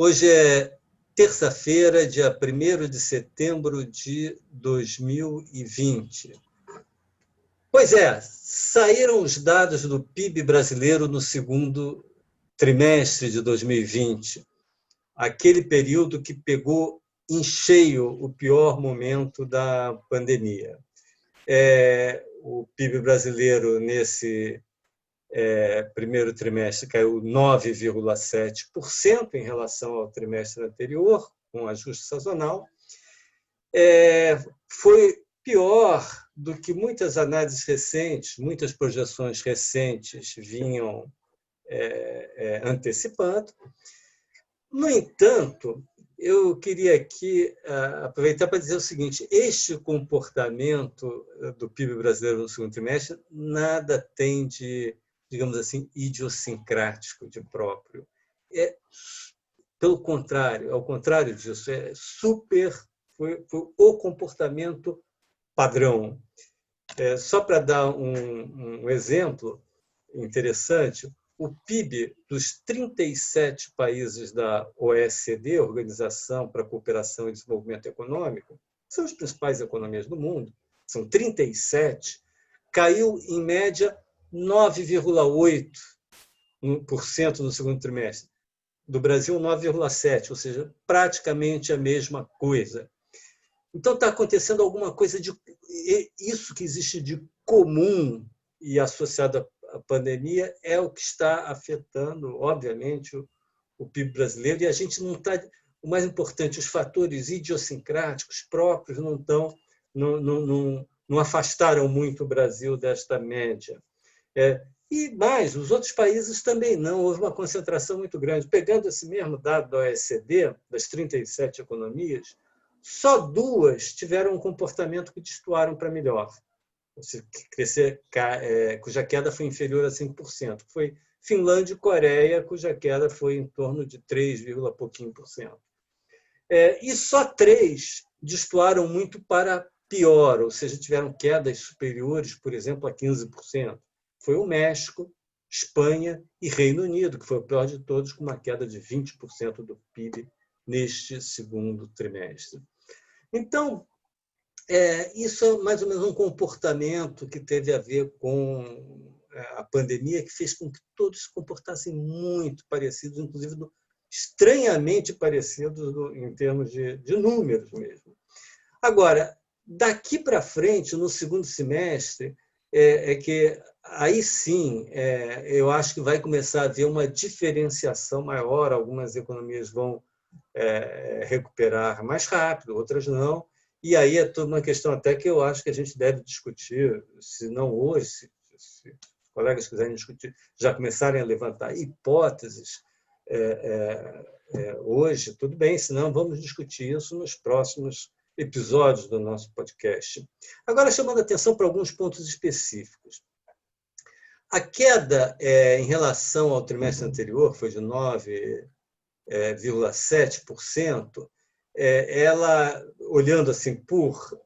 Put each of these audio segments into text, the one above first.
Hoje é terça-feira, dia 1º de setembro de 2020. Pois é, saíram os dados do PIB brasileiro no segundo trimestre de 2020, aquele período que pegou em cheio o pior momento da pandemia. O PIB brasileiro, nesse primeiro trimestre, caiu 9,7% em relação ao trimestre anterior, com ajuste sazonal. Foi pior do que muitas análises recentes, muitas projeções recentes vinham antecipando. No entanto, eu queria aqui aproveitar para dizer o seguinte: este comportamento do PIB brasileiro no segundo trimestre nada tem de, digamos assim, idiosincrático de próprio. Pelo contrário, ao contrário disso, foi o comportamento padrão. Só para dar um exemplo interessante, o PIB dos 37 países da OECD, Organização para a Cooperação e Desenvolvimento Econômico, que são as principais economias do mundo, são 37, caiu em média 9,8% no segundo trimestre. Do Brasil, 9,7%, ou seja, praticamente a mesma coisa. Então, está acontecendo alguma coisa de isso que existe de comum e associado à pandemia é o que está afetando, obviamente, o PIB brasileiro, e a gente não está. O mais importante, os fatores idiosincráticos próprios não afastaram muito o Brasil desta média. E mais, os outros países também não, houve uma concentração muito grande. Pegando esse mesmo dado da OECD, das 37 economias, só 2 tiveram um comportamento que destoaram para melhor, cuja queda foi inferior a 5%. Foi Finlândia e Coreia, cuja queda foi em torno de 3, pouquinho por cento. E só 3 destoaram muito para pior, ou seja, tiveram quedas superiores, por exemplo, a 15%. Foi o México, Espanha e Reino Unido, que foi o pior de todos, com uma queda de 20% do PIB neste segundo trimestre. Então, isso é mais ou menos um comportamento que teve a ver com a pandemia, que fez com que todos se comportassem muito parecidos, inclusive estranhamente parecidos em termos de números mesmo. Agora, daqui para frente, no segundo semestre, que aí sim eu acho que vai começar a haver uma diferenciação maior. Algumas economias vão recuperar mais rápido, outras não. E aí é toda uma questão até que eu acho que a gente deve discutir, se não hoje, se os colegas quiserem discutir, já começarem a levantar hipóteses hoje, tudo bem, senão vamos discutir isso nos próximos episódios do nosso podcast. Agora, chamando a atenção para alguns pontos específicos. A queda em relação ao trimestre anterior, foi de 9,7%, ela, olhando assim por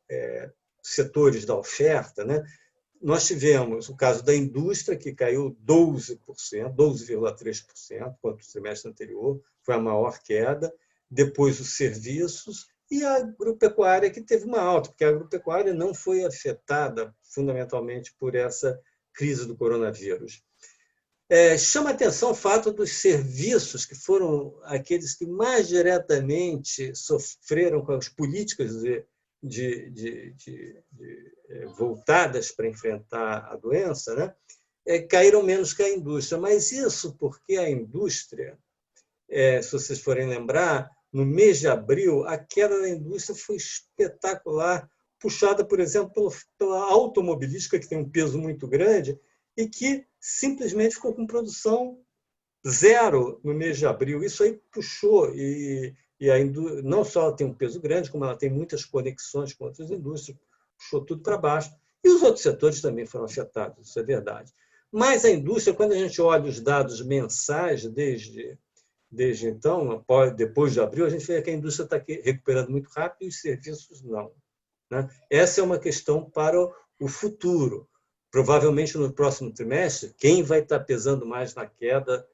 setores da oferta, né, nós tivemos o caso da indústria, que caiu 12,3%, quanto o trimestre anterior, foi a maior queda, depois os serviços e a agropecuária, que teve uma alta, porque a agropecuária não foi afetada fundamentalmente por essa crise do coronavírus. Chama a atenção o fato dos serviços, que foram aqueles que mais diretamente sofreram com as políticas voltadas para enfrentar a doença, né? Caíram menos que a indústria. Mas isso porque a indústria, se vocês forem lembrar, no mês de abril, a queda da indústria foi espetacular, puxada, por exemplo, pela automobilística, que tem um peso muito grande, e que simplesmente ficou com produção zero no mês de abril. Isso aí puxou, e não só ela tem um peso grande, como ela tem muitas conexões com outras indústrias, puxou tudo para baixo. E os outros setores também foram afetados, isso é verdade. Mas a indústria, quando a gente olha os dados mensais desde então, depois de abril, a gente vê que a indústria está recuperando muito rápido e os serviços não, né? Essa é uma questão para o futuro. Provavelmente, no próximo trimestre, quem vai estar pesando mais na queda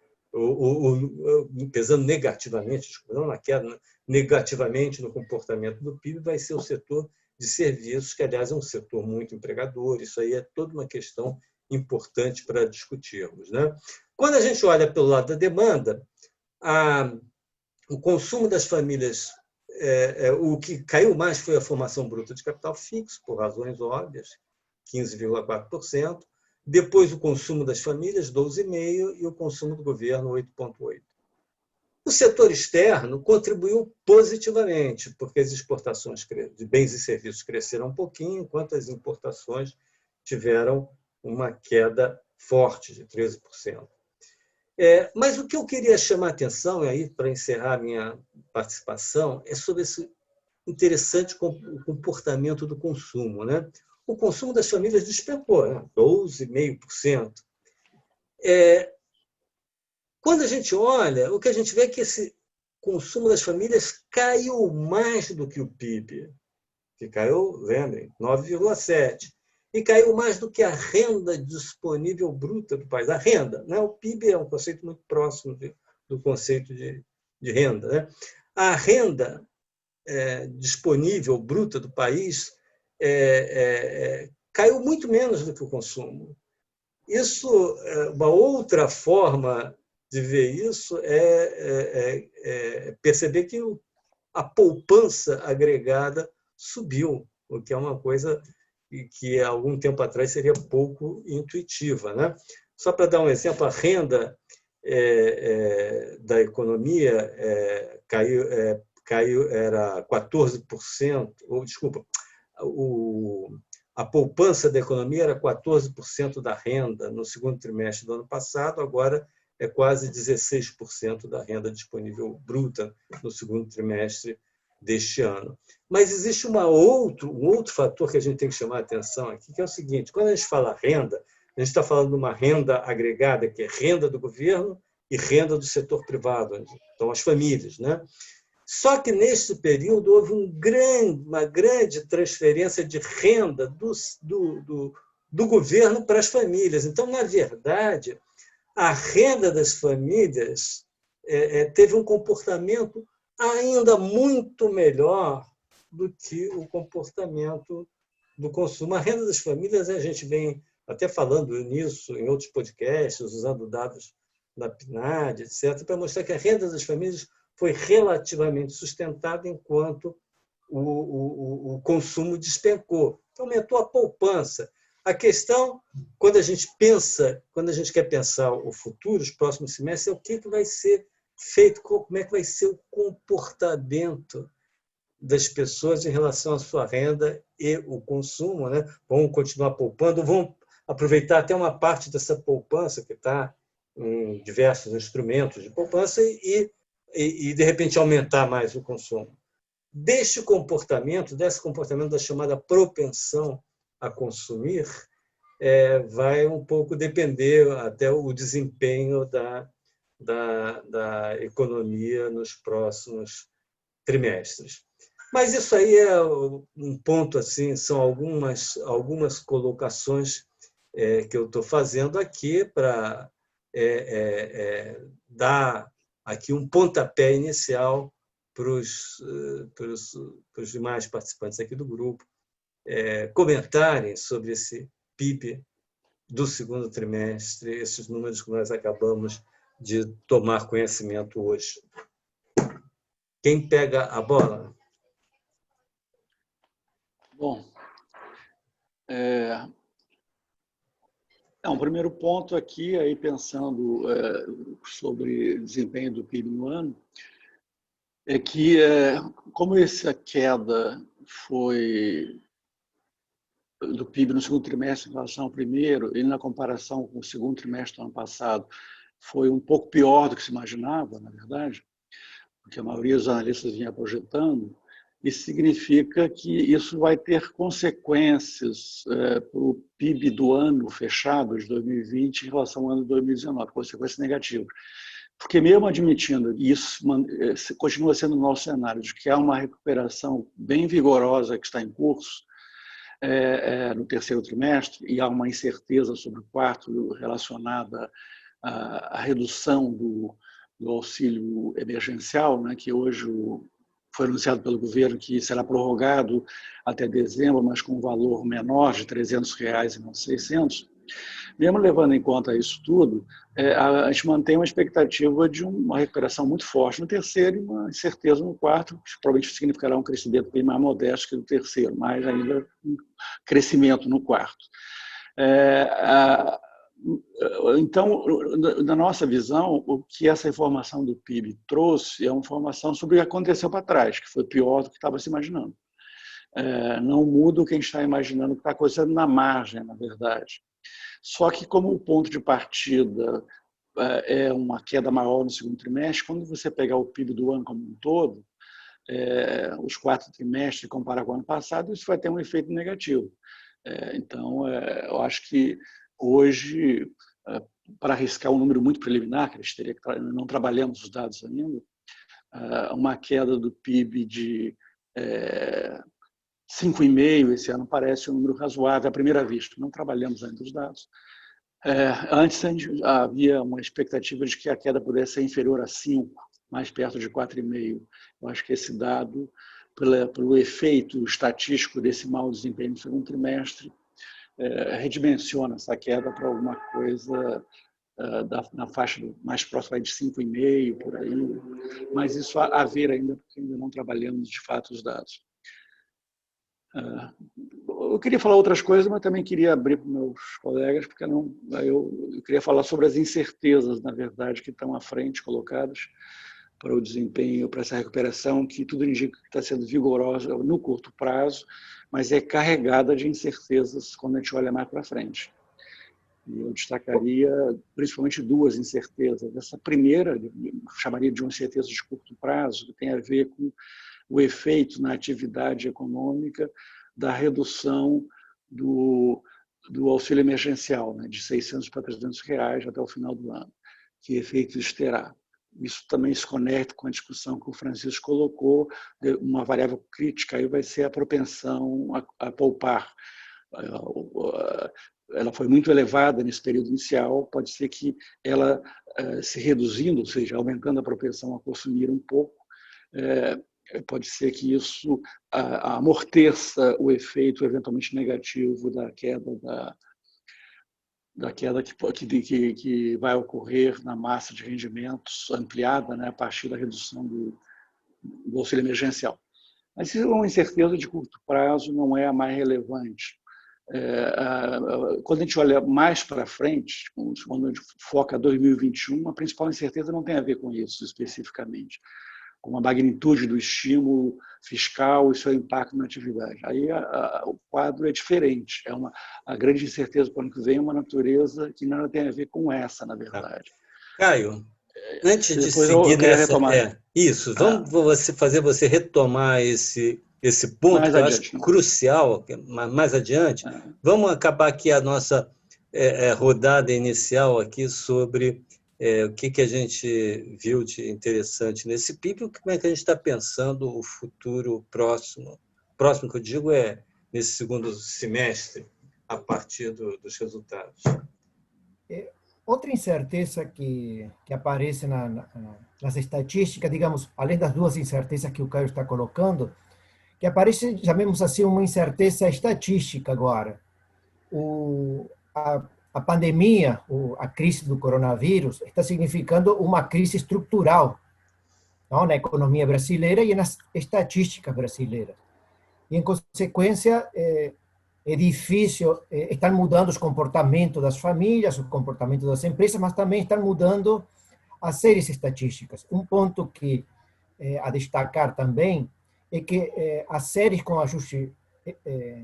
pesando negativamente, desculpa, não na queda, negativamente no comportamento do PIB, vai ser o setor de serviços, que, aliás, é um setor muito empregador. Isso aí é toda uma questão importante para discutirmos, né? Quando a gente olha pelo lado da demanda, o consumo das famílias, o que caiu mais foi a formação bruta de capital fixo, por razões óbvias, 15,4%. Depois, o consumo das famílias, 12,5%, e o consumo do governo, 8,8%. O setor externo contribuiu positivamente, porque as exportações de bens e serviços cresceram um pouquinho, enquanto as importações tiveram uma queda forte, de 13%. Mas o que eu queria chamar a atenção, e aí, para encerrar minha participação, é sobre esse interessante comportamento do consumo, né? O consumo das famílias despencou, né? 12,5%. Quando a gente olha, o que a gente vê é que esse consumo das famílias caiu mais do que o PIB, que caiu, lembrem, 9,7%. E caiu mais do que a renda disponível bruta do país. A renda, né? O PIB é um conceito muito próximo do conceito de renda, né? A renda disponível bruta do país caiu muito menos do que o consumo. Isso, uma outra forma de ver isso é perceber que a poupança agregada subiu, o que é uma coisa que há algum tempo atrás seria pouco intuitiva, né? Só para dar um exemplo, a renda da economia caiu, era 14%, ou desculpa, a poupança da economia era 14% da renda no segundo trimestre do ano passado, agora é quase 16% da renda disponível bruta no segundo trimestre deste ano. Mas existe um outro fator que a gente tem que chamar a atenção aqui, que é o seguinte: quando a gente fala renda, a gente está falando de uma renda agregada, que é renda do governo e renda do setor privado, onde estão as famílias, né? Só que, neste período, houve uma grande transferência de renda do governo para as famílias. Então, na verdade, a renda das famílias teve um comportamento ainda muito melhor do que o comportamento do consumo. A renda das famílias, a gente vem até falando nisso em outros podcasts, usando dados da PNAD, etc., para mostrar que a renda das famílias foi relativamente sustentada, enquanto o consumo despencou. Então, aumentou a poupança. A questão, quando a gente quer pensar o futuro, os próximos semestres, é o que vai ser feito, como é que vai ser o comportamento das pessoas em relação à sua renda e o consumo, né? Vão continuar poupando, vão aproveitar até uma parte dessa poupança que está em diversos instrumentos de poupança e de repente aumentar mais o consumo. Desse comportamento da chamada propensão a consumir, vai um pouco depender até o desempenho da economia nos próximos trimestres. Mas isso aí é um ponto, assim, são algumas colocações que eu estou fazendo aqui para dar aqui um pontapé inicial para os demais participantes aqui do grupo comentarem sobre esse PIB do segundo trimestre, esses números que nós acabamos de tomar conhecimento hoje. Quem pega a bola? Bom, um primeiro ponto aqui, aí pensando sobre desempenho do PIB no ano, é que, como essa queda foi do PIB no segundo trimestre em relação ao primeiro, e na comparação com o segundo trimestre do ano passado, foi um pouco pior do que se imaginava, na verdade, porque a maioria dos analistas vinha projetando. Isso significa que isso vai ter consequências para o PIB do ano fechado de 2020 em relação ao ano de 2019, consequências negativas. Porque mesmo admitindo, e isso continua sendo o nosso cenário, de que há uma recuperação bem vigorosa que está em curso no terceiro trimestre, e há uma incerteza sobre o quarto relacionada a redução do auxílio emergencial, né, que hoje foi anunciado pelo governo que será prorrogado até dezembro, mas com um valor menor de R$ 300 e não 600. Mesmo levando em conta isso tudo, a gente mantém uma expectativa de uma recuperação muito forte no terceiro e uma incerteza no quarto, que provavelmente significará um crescimento bem mais modesto que no terceiro, mas ainda um crescimento no quarto. Então, na nossa visão, o que essa informação do PIB trouxe é uma informação sobre o que aconteceu para trás, que foi pior do que estava se imaginando. Não muda o que a gente está imaginando, o que está acontecendo na margem, na verdade. Só que, como o ponto de partida é uma queda maior no segundo trimestre, quando você pegar o PIB do ano como um todo, os 4 trimestres, comparar com o ano passado, isso vai ter um efeito negativo. Então, eu acho que hoje, para arriscar um número muito preliminar, que a gente teria que não trabalhamos os dados ainda, uma queda do PIB de 5,5% esse ano parece um número razoável à primeira vista. Não trabalhamos ainda os dados. Antes havia uma expectativa de que a queda pudesse ser inferior a 5%, mais perto de 4,5%. Eu acho que esse dado, pelo efeito estatístico desse mau desempenho no segundo trimestre, redimensiona essa queda para alguma coisa na faixa mais próxima de 5,5%, por aí. Mas isso a ver ainda, porque ainda não trabalhamos de fato os dados. Eu queria falar outras coisas, mas também queria abrir para os meus colegas, porque eu queria falar sobre as incertezas, na verdade, que estão à frente, colocadas para o desempenho, para essa recuperação, que tudo indica que está sendo vigorosa no curto prazo, mas é carregada de incertezas quando a gente olha mais para frente. E eu destacaria principalmente 2 incertezas. Essa primeira, eu chamaria de uma incerteza de curto prazo, que tem a ver com o efeito na atividade econômica da redução do auxílio emergencial, né, de R$ 600 para R$ 300 até o final do ano. Que efeito isso terá? Isso também se conecta com a discussão que o Francisco colocou, uma variável crítica aí vai ser a propensão a poupar. Ela foi muito elevada nesse período inicial, pode ser que ela se reduzindo, ou seja, aumentando a propensão a consumir um pouco, pode ser que isso amorteça o efeito eventualmente negativo da queda que vai ocorrer na massa de rendimentos ampliada, né, a partir da redução do auxílio emergencial. Mas isso é uma incerteza de curto prazo, não é a mais relevante. Quando a gente olha mais para frente, quando a gente foca 2021, a principal incerteza não tem a ver com isso especificamente, com a magnitude do estímulo fiscal e seu impacto na atividade. Aí o quadro é diferente. A grande incerteza para o ano que vem é uma natureza que nada tem a ver com essa, na verdade. Caio, antes de Depois seguir nessa... retomar. Vamos fazer você retomar esse ponto mais que eu adiante, acho crucial, mais adiante. Vamos acabar aqui a nossa rodada inicial aqui sobre o que a gente viu de interessante nesse PIB, como é que a gente está pensando o futuro próximo. Próximo que eu digo nesse segundo semestre, a partir dos resultados. Outra incerteza que aparece nas estatísticas, digamos, além das 2 incertezas que o Caio está colocando, que aparece, chamemos assim, uma incerteza estatística agora. A pandemia, a crise do coronavírus, está significando uma crise estrutural, não, na economia brasileira e nas estatísticas brasileiras. E, em consequência, é difícil, estão mudando os comportamentos das famílias, o comportamento das empresas, mas também estão mudando as séries estatísticas. Um ponto que a destacar também é que as séries com ajuste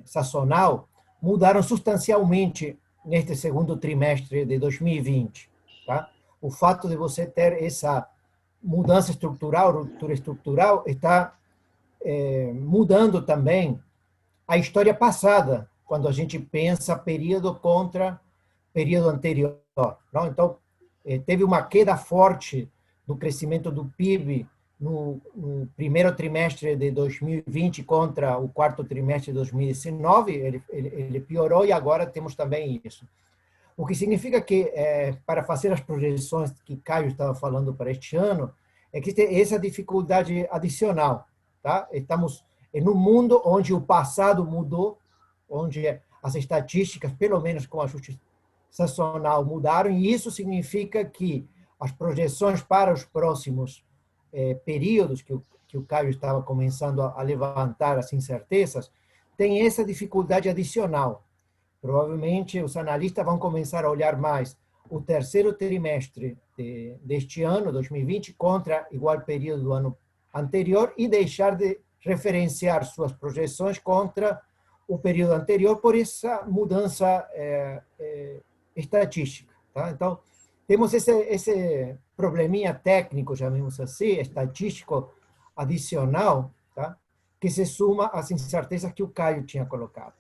sazonal mudaram substancialmente neste segundo trimestre de 2020. Tá? O fato de você ter essa mudança estrutural, ruptura estrutural, está mudando também a história passada, quando a gente pensa período contra período anterior. Não? Então, teve uma queda forte do crescimento do PIB no primeiro trimestre de 2020 contra o quarto trimestre de 2019, ele piorou e agora temos também isso. O que significa que, para fazer as projeções que Caio estava falando para este ano, existe essa dificuldade adicional. Tá? Estamos em um mundo onde o passado mudou, onde as estatísticas, pelo menos com ajuste sazonal, mudaram, e isso significa que as projeções para os próximos períodos, que o Caio estava começando a levantar as incertezas, tem essa dificuldade adicional. Provavelmente os analistas vão começar a olhar mais o terceiro trimestre deste ano, 2020, contra igual período do ano anterior e deixar de referenciar suas projeções contra o período anterior por essa mudança estatística. Tá? Então, temos esse probleminha técnico, chamemos assim, estatístico adicional, tá? Que se soma às incertezas que o Caio tinha colocado.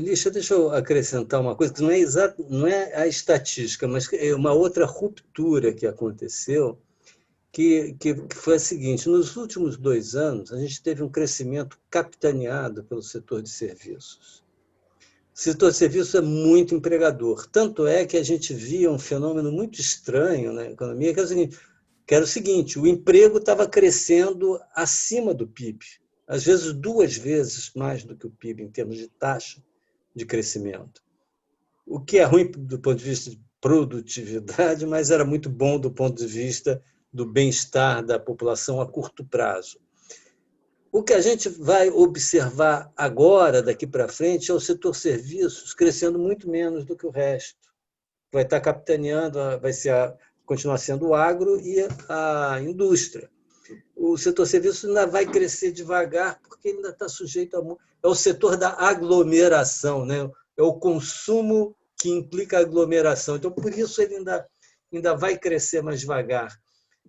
Lixa, deixa eu acrescentar uma coisa, que não é a estatística, mas é uma outra ruptura que aconteceu, que foi a seguinte: nos últimos 2 anos, a gente teve um crescimento capitaneado pelo setor de serviços. O setor de serviços é muito empregador, tanto é que a gente via um fenômeno muito estranho na economia, que era o seguinte: o emprego estava crescendo acima do PIB, às vezes 2 vezes mais do que o PIB em termos de taxa de crescimento. O que é ruim do ponto de vista de produtividade, mas era muito bom do ponto de vista do bem-estar da população a curto prazo. O que a gente vai observar agora, daqui para frente, é o setor serviços crescendo muito menos do que o resto. Vai estar capitaneando, continuar sendo o agro e a indústria. O setor serviços ainda vai crescer devagar, porque ele ainda está sujeito a... É o setor da aglomeração, né? É o consumo que implica aglomeração. Então, por isso, ele ainda vai crescer mais devagar.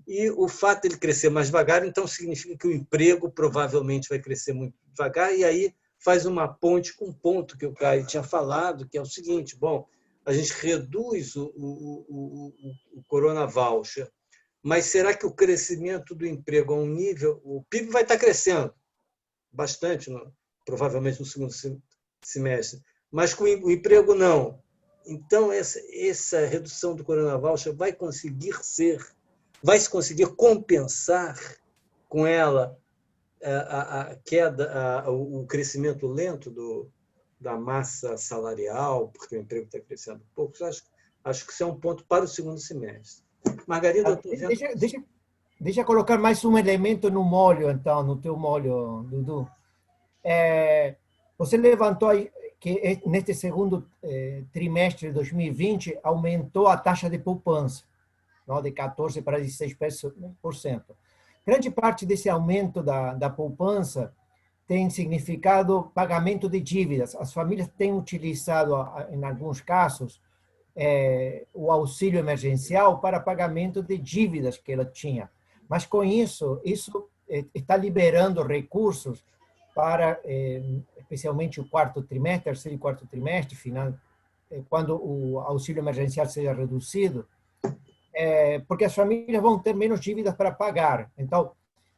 E o fato de ele crescer mais devagar, então, significa que o emprego provavelmente vai crescer muito devagar, e aí faz uma ponte com um ponto que o Caio tinha falado, que é o seguinte: bom, a gente reduz o Corona Voucher, mas será que o crescimento do emprego a um nível... O PIB vai estar crescendo bastante, provavelmente no segundo semestre, mas com o emprego não. Então, essa redução do Corona Voucher vai se conseguir compensar com ela a queda, o crescimento lento da massa salarial, porque o emprego está crescendo pouco. Acho que isso é um ponto para o segundo semestre. Margarida, eu estou vendo... Deixa eu colocar mais um elemento no molho, então, no teu molho, Dudu. Você levantou aí que neste segundo trimestre de 2020 aumentou a taxa de poupança, não, de 14% para 16%. Grande parte desse aumento da poupança tem significado pagamento de dívidas. As famílias têm utilizado, em alguns casos, o auxílio emergencial para pagamento de dívidas que ela tinha. Mas, com isso está liberando recursos para, especialmente, o terceiro e quarto trimestre, final, quando o auxílio emergencial seja reduzido, porque as famílias vão ter menos dívidas para pagar. Então,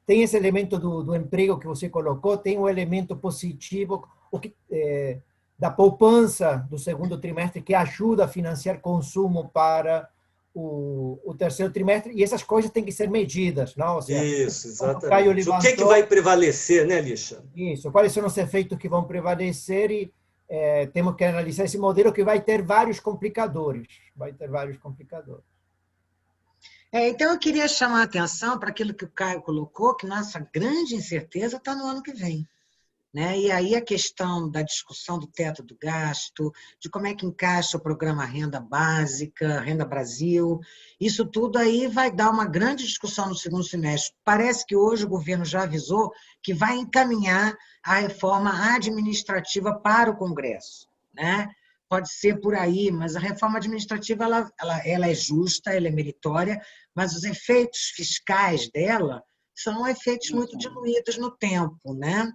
tem esse elemento do emprego que você colocou, tem um elemento positivo da poupança do segundo trimestre, que ajuda a financiar consumo para o terceiro trimestre, e essas coisas têm que ser medidas, não? Ou seja, isso, exatamente. O que vai prevalecer, né, Lixa? Isso, quais são os efeitos que vão prevalecer, e temos que analisar esse modelo, que vai ter vários complicadores. Então, eu queria chamar a atenção para aquilo que o Caio colocou, que nossa grande incerteza está no ano que vem. Né? E aí a questão da discussão do teto do gasto, de como é que encaixa o programa Renda Básica, Renda Brasil, isso tudo aí vai dar uma grande discussão no segundo semestre. Parece que hoje o governo já avisou que vai encaminhar a reforma administrativa para o Congresso. Né? Pode ser por aí, mas a reforma administrativa ela é justa, ela é meritória, mas os efeitos fiscais dela são efeitos muito diluídos no tempo, né?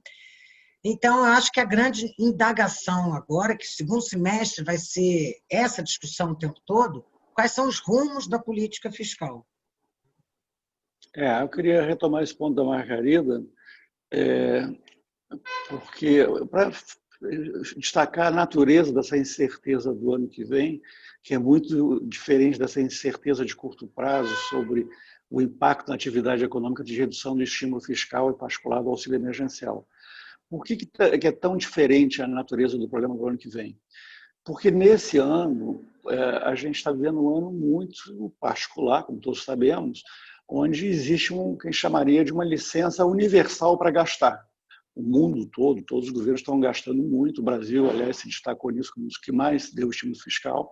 Então, eu acho que a grande indagação agora, que o segundo semestre vai ser essa discussão o tempo todo, quais são os rumos da política fiscal? Eu queria retomar esse ponto da Margarida, porque para destacar a natureza dessa incerteza do ano que vem, que é muito diferente dessa incerteza de curto prazo sobre o impacto na atividade econômica de redução do estímulo fiscal, em particular do auxílio emergencial. Por que é tão diferente a natureza do problema do ano que vem? Porque nesse ano, a gente está vivendo um ano muito particular, como todos sabemos, onde existe que a gente chamaria de uma licença universal para gastar. O mundo todo, todos os governos estão gastando muito. O Brasil, aliás, se destacou nisso como os que mais deu estímulo fiscal.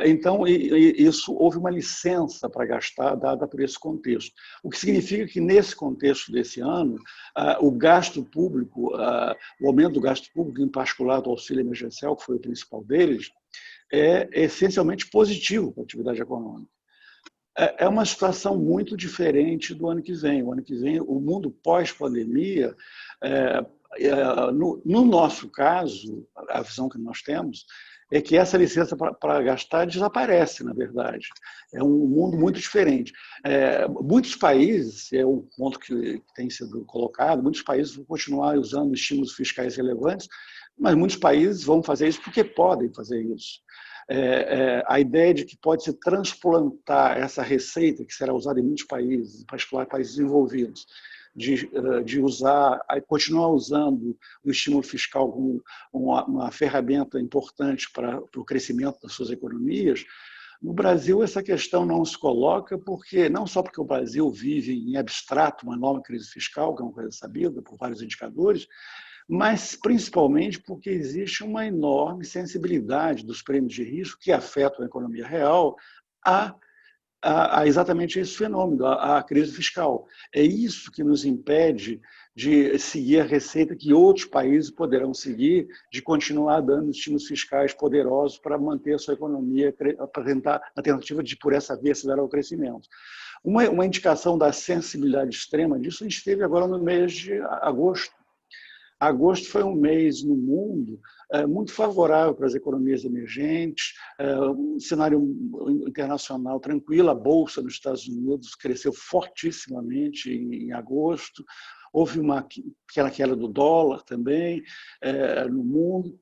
Então, isso houve uma licença para gastar dada por esse contexto. O que significa que, nesse contexto desse ano, o gasto público, o aumento do gasto público, em particular do auxílio emergencial, que foi o principal deles, é essencialmente positivo para a atividade econômica. É uma situação muito diferente do ano que vem. O ano que vem, o mundo pós-pandemia, no nosso caso, a visão que nós temos é que essa licença para gastar desaparece, na verdade. É um mundo muito diferente. Muitos países, é o ponto que tem sido colocado, muitos países vão continuar usando estímulos fiscais relevantes, mas muitos países vão fazer isso porque podem fazer isso. A ideia de que pode-se transplantar essa receita que será usada em muitos países, em particular países desenvolvidos, de usar, continuar usando o estímulo fiscal como uma ferramenta importante para o crescimento das suas economias. No Brasil, essa questão não se coloca, não só porque o Brasil vive em abstrato uma nova crise fiscal, que é uma coisa sabida por vários indicadores, mas principalmente porque existe uma enorme sensibilidade dos prêmios de risco que afetam a economia real a exatamente esse fenômeno, a crise fiscal. É isso que nos impede de seguir a receita que outros países poderão seguir, de continuar dando estímulos fiscais poderosos para manter a sua economia, apresentar a tentativa de, por essa via, acelerar o crescimento. Uma indicação da sensibilidade extrema disso a gente teve agora no mês de agosto. Agosto foi um mês no mundo muito favorável para as economias emergentes, um cenário internacional tranquilo. A Bolsa nos Estados Unidos cresceu fortissimamente em agosto. Houve uma pequena queda do dólar também no mundo.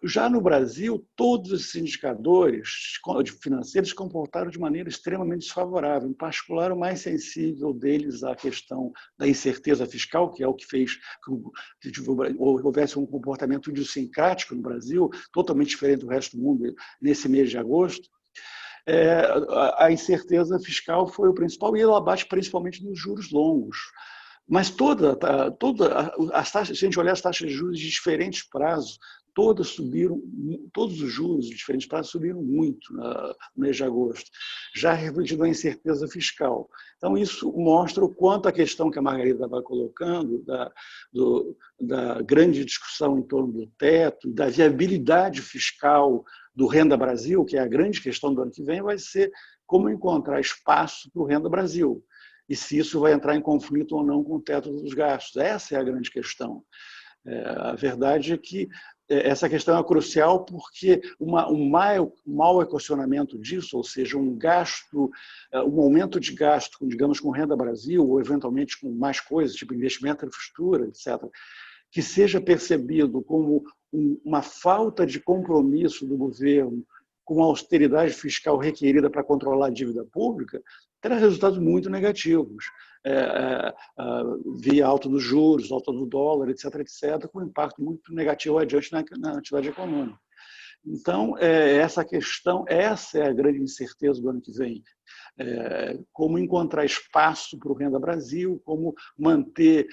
Já no Brasil, todos esses indicadores financeiros se comportaram de maneira extremamente desfavorável, em particular o mais sensível deles à questão da incerteza fiscal, que é o que fez que houvesse um comportamento idiosincrático no Brasil, totalmente diferente do resto do mundo nesse mês de agosto. A incerteza fiscal foi o principal e ela bate principalmente nos juros longos. Mas todas as taxas, se a gente olhar as taxas de juros de diferentes prazos, todas subiram, todos os juros de diferentes prazos subiram muito no mês de agosto, já refletindo a incerteza fiscal. Então, isso mostra o quanto a questão que a Margarida vai colocando, da grande discussão em torno do teto, da viabilidade fiscal do Renda Brasil, que é a grande questão do ano que vem, vai ser como encontrar espaço para o Renda Brasil. E se isso vai entrar em conflito ou não com o teto dos gastos. Essa é a grande questão. A verdade é que essa questão é crucial porque um mau equacionamento disso, ou seja, um aumento de gasto, digamos, com Renda Brasil, ou eventualmente com mais coisas, tipo investimento em infraestrutura, etc., que seja percebido como uma falta de compromisso do governo com a austeridade fiscal requerida para controlar a dívida pública, terá resultados muito negativos, via alta dos juros, alta do dólar, etc., com impacto muito negativo adiante na atividade econômica. Então, essa é a grande incerteza do ano que vem. Como encontrar espaço para o Renda Brasil, como manter,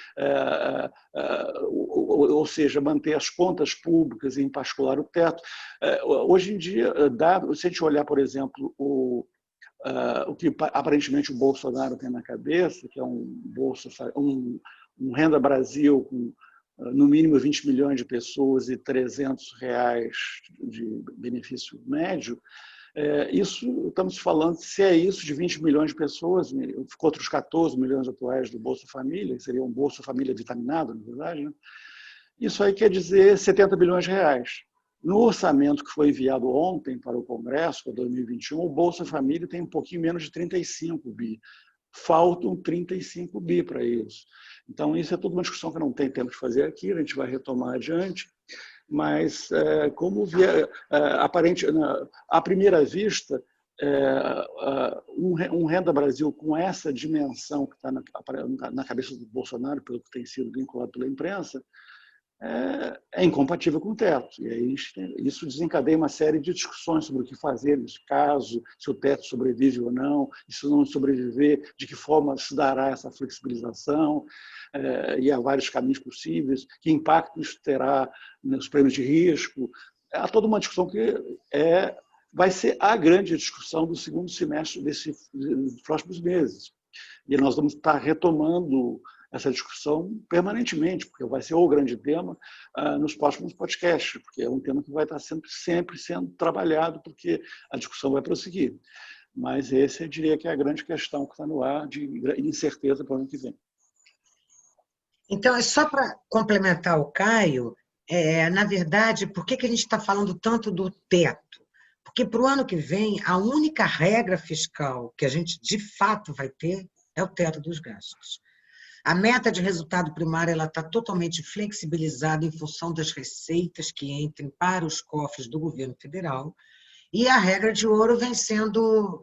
ou seja, manter as contas públicas, em particular o teto. Hoje em dia, se a gente olhar, por exemplo, o que aparentemente o Bolsonaro tem na cabeça, que é um Renda Brasil com no mínimo 20 milhões de pessoas e R$300 de benefício médio, isso, estamos falando, se é isso de 20 milhões de pessoas, contra os 14 milhões atuais do Bolsa Família, que seria um Bolsa Família vitaminado, na verdade, né? Isso aí quer dizer 70 bilhões de reais. No orçamento que foi enviado ontem para o Congresso, para 2021, o Bolsa Família tem um pouquinho menos de 35 bi. faltam 35 bi para isso. Então, isso é toda uma discussão que não tem tempo de fazer aqui, a gente vai retomar adiante, mas como aparente, à primeira vista, um Renda Brasil com essa dimensão que está na cabeça do Bolsonaro, pelo que tem sido vinculado pela imprensa, é incompatível com o teto. E aí isso desencadeia uma série de discussões sobre o que fazer nesse caso, se o teto sobrevive ou não, e se não sobreviver, de que forma se dará essa flexibilização, e há vários caminhos possíveis, que impacto isso terá nos prêmios de risco. Há toda uma discussão que vai ser a grande discussão do segundo semestre dos próximos meses. E nós vamos estar retomando essa discussão permanentemente, porque vai ser o grande tema nos próximos podcasts, porque é um tema que vai estar sempre sendo trabalhado, porque a discussão vai prosseguir. Mas esse, eu diria que é a grande questão que está no ar, de incerteza para o ano que vem. Então, é só para complementar o Caio, na verdade, por que a gente está falando tanto do teto? Porque para o ano que vem, a única regra fiscal que a gente de fato vai ter é o teto dos gastos. A meta de resultado primário está totalmente flexibilizada em função das receitas que entrem para os cofres do governo federal, e a regra de ouro vem sendo,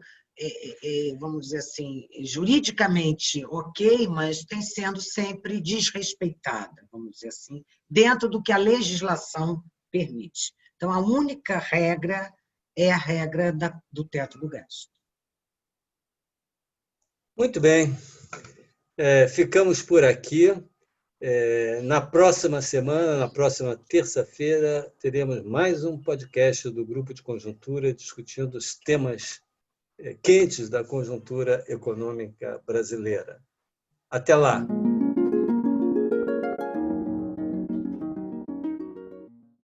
vamos dizer assim, juridicamente ok, mas tem sendo sempre desrespeitada, vamos dizer assim, dentro do que a legislação permite. Então, a única regra é a regra do teto do gasto. Muito bem. Ficamos por aqui. Na próxima semana, na próxima terça-feira, teremos mais um podcast do Grupo de Conjuntura discutindo os temas quentes da conjuntura econômica brasileira. Até lá!